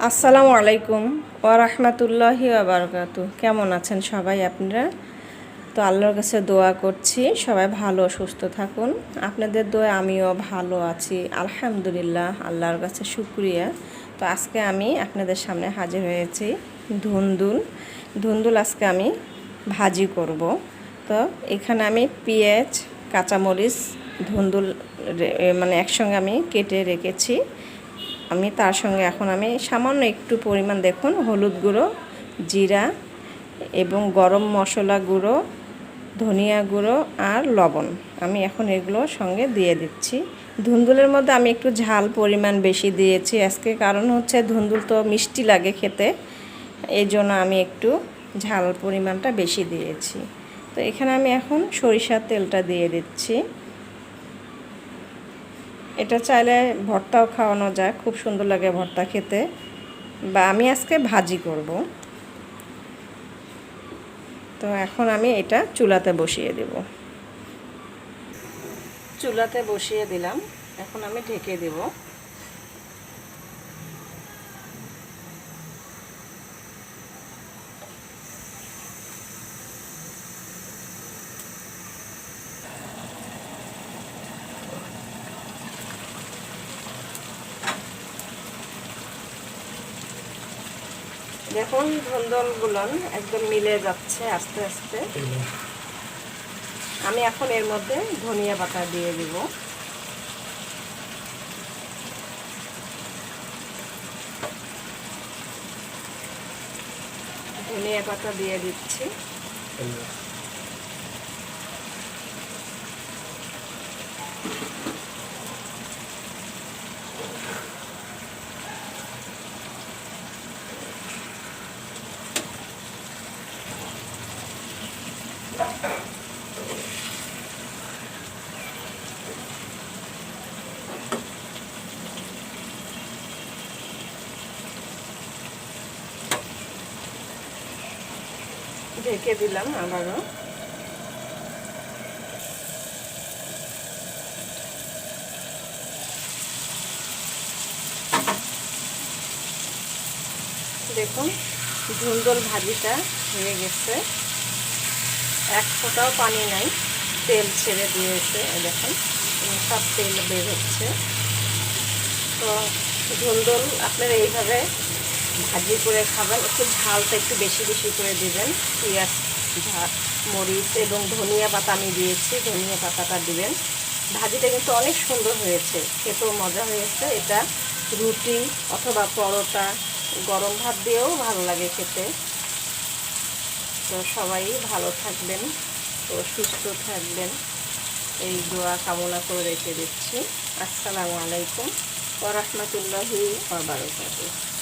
আসসালামু আলাইকুম ওয়া রাহমাতুল্লাহি ওয়া বারাকাতুহু। কেমন আছেন সবাই আপনারা? তো আল্লাহর কাছে দোয়া করছি সবাই ভালো সুস্থ থাকুন। আপনাদের দোয়া আমিও ভালো আছি আলহামদুলিল্লাহ, আল্লাহর কাছে শুকরিয়া। তো আজকে আমি আপনাদের সামনে হাজির হয়েছি ধুন্দুল। ধুন্দুল আজকে আমি ভাজি করব। তো এখানে আমি পেঁয়াজ, কাঁচামরিচ, ধুন্দুল মানে একসঙ্গে আমি কেটে রেখেছি। আমি তার সঙ্গে এখন আমি সামান্য একটু পরিমাণ দেখুন হলুদ গুঁড়ো, জিরা এবং গরম মশলা গুঁড়ো, ধনিয়া গুঁড়ো আর লবণ আমি এখন এগুলো সঙ্গে দিয়ে দিচ্ছি। ধুন্দুলের মধ্যে আমি একটু ঝাল পরিমাণ বেশি দিয়েছি আজকে, কারণ হচ্ছে ধুন্দুল তো মিষ্টি লাগে খেতে, এই জন্য আমি একটু ঝাল পরিমাণটা বেশি দিয়েছি। তো এখানে আমি এখন সরিষার তেলটা দিয়ে দিচ্ছি। এটা চাইলে ভর্তাও খাওয়ানো যায়, খুব সুন্দর লাগে ভর্তা খেতে, বা আমি আজকে ভাজি করব। তো এখন আমি এটা চুলাতে বসিয়ে দেব। চুলাতে বসিয়ে দিলাম, এখন আমি ঢেকে দেব। দেখুন ধুন্দুলগুলো একদম মিলে যাচ্ছে আস্তে আস্তে। আমি এখন এর মধ্যে ধনিয়া পাতা দিয়ে দিব। ধনিয়া পাতা দিয়ে দিচ্ছি। ঢেকে দিলাম আবারও। দেখুন ধুন্দুল ভাজিটা হয়ে গেছে, এক ফোঁটাও পানি নাই, তেল ছেড়ে দিয়েছে। দেখুন সব তেল বের হচ্ছে। তো ধুন্দুল আপনারা এইভাবে ভাজি করে খাবেন, একটু ঝালটা একটু বেশি বেশি করে দিবেন। পেঁয়াজ, মরিচ এবং ধনিয়া পাতা আমি দিয়েছি, ধনিয়া পাতাটা দিবেন। ভাজিটা কিন্তু অনেক সুন্দর হয়েছে, খেতেও মজা হয়েছে। এটা রুটি অথবা পরোটা, গরম ভাত দিয়েও ভালো লাগে খেতে। তো সবাই ভালো থাকবেন, তো সুস্থ থাকবেন, এই দোয়া কামনা করে রেখে দিচ্ছি। আসসালামু আলাইকুম ওয়া রাহমাতুল্লাহি ওয়া বারাকাতুহু।